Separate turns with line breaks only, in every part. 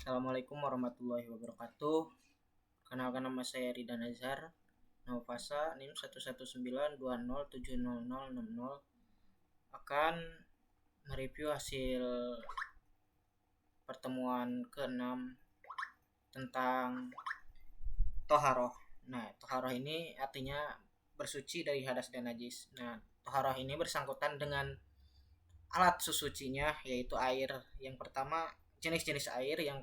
Assalamualaikum warahmatullahi wabarakatuh. Kenalkan, nama saya Rida Nazar, Novasa NIM 11920706060 akan mereview hasil pertemuan ke-6 tentang toharoh. Nah, toharoh ini artinya bersuci dari hadas dan najis. Nah, toharoh ini bersangkutan dengan alat sesucinya, yaitu air. Yang pertama, jenis-jenis air yang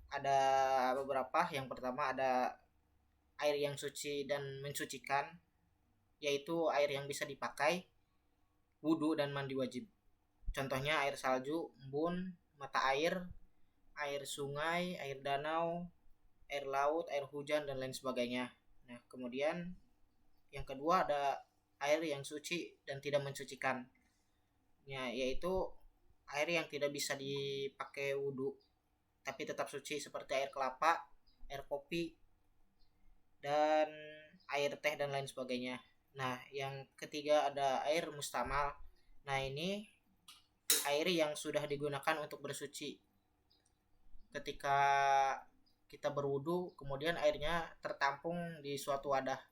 ada beberapa. Yang pertama ada air yang suci dan mensucikan, yaitu air yang bisa dipakai wudhu dan mandi wajib. Contohnya air salju, embun, mata air, air sungai, air danau, air laut, air hujan, dan lain sebagainya. Nah, kemudian yang kedua ada air yang suci dan tidak mensucikan, yaitu air yang tidak bisa dipakai wudhu tapi tetap suci, seperti air kelapa, air kopi, dan air teh dan lain sebagainya. Nah, yang ketiga ada air mustamal. Nah, ini air yang sudah digunakan untuk bersuci. Ketika kita berwudu, kemudian airnya tertampung di suatu wadah.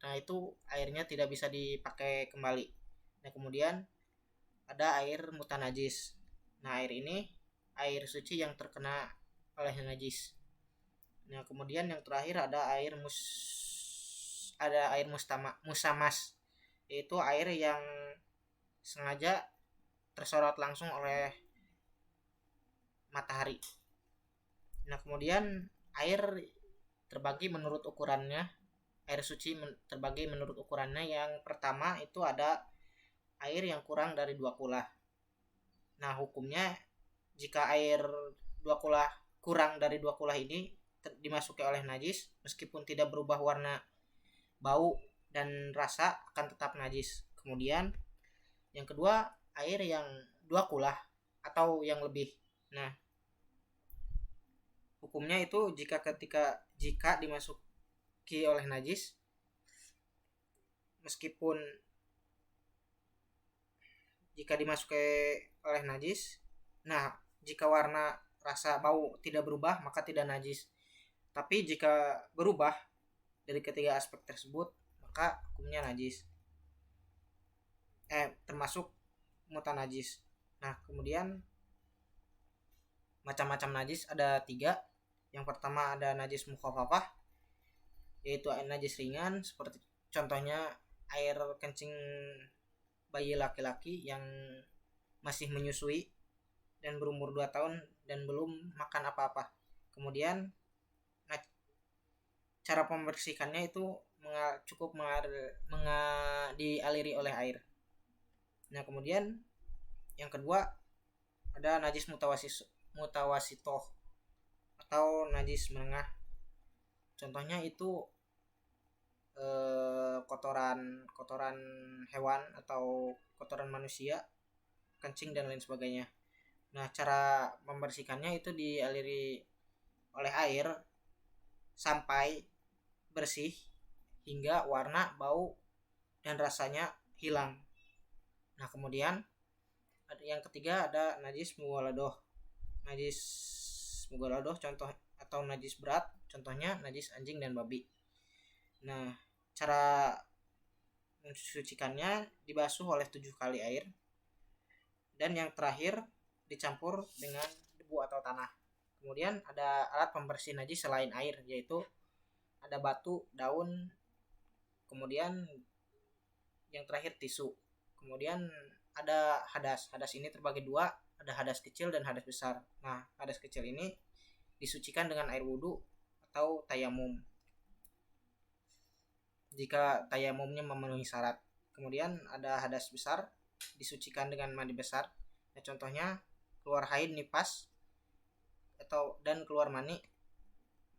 Nah, itu airnya tidak bisa dipakai kembali. Nah, kemudian ada air mutanajis. Nah, air ini air suci yang terkena oleh najis. Nah, kemudian yang terakhir ada air musamas, yaitu air yang sengaja tersorot langsung oleh matahari. Nah, kemudian air terbagi menurut ukurannya. Air suci terbagi menurut ukurannya. Yang pertama itu ada air yang kurang dari 2 kula. Nah, hukumnya jika air 2 kula kurang dari 2 kula ini dimasuki oleh najis, meskipun tidak berubah warna, bau, dan rasa, akan tetap najis. Kemudian yang kedua, air yang 2 kula atau yang lebih. Nah, hukumnya itu jika dimasuki oleh najis, meskipun jika dimasuki oleh najis, nah, jika warna, rasa, bau tidak berubah maka tidak najis. Tapi jika berubah dari ketiga aspek tersebut, maka hukumnya najis. Termasuk mutanajis. Nah, kemudian macam-macam najis ada 3. Yang pertama ada najis mukhafafah, yaitu najis ringan, seperti contohnya air kencing bayi laki-laki yang masih menyusui dan berumur 2 tahun dan belum makan apa-apa. Kemudian cara membersihkannya itu cukup dialiri oleh air. Nah, kemudian yang kedua ada najis mutawasitoh atau najis menengah. Contohnya itu kotoran hewan atau kotoran manusia, kencing, dan lain sebagainya. Nah, cara membersihkannya itu dialiri oleh air sampai bersih hingga warna, bau, dan rasanya hilang. Nah, kemudian yang ketiga ada najis mughaladoh. Najis mughaladoh contoh atau najis berat, contohnya najis anjing dan babi. Nah, cara mensucikannya dibasuh oleh 7 kali air, dan yang terakhir dicampur dengan debu atau tanah. Kemudian ada alat pembersih najis selain air, yaitu ada batu, daun, kemudian yang terakhir tisu. Kemudian ada hadas. Hadas ini terbagi 2, ada hadas kecil dan hadas besar. Nah, hadas kecil ini disucikan dengan air wudhu atau tayamum, jika tayamumnya memenuhi syarat. Kemudian ada hadas besar, disucikan dengan mandi besar. Nah, contohnya keluar haid, nifas, dan keluar mani,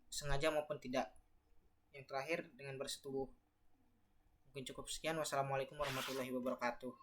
sengaja maupun tidak. Yang terakhir dengan bersetubuh. Mungkin cukup sekian. Wassalamualaikum warahmatullahi wabarakatuh.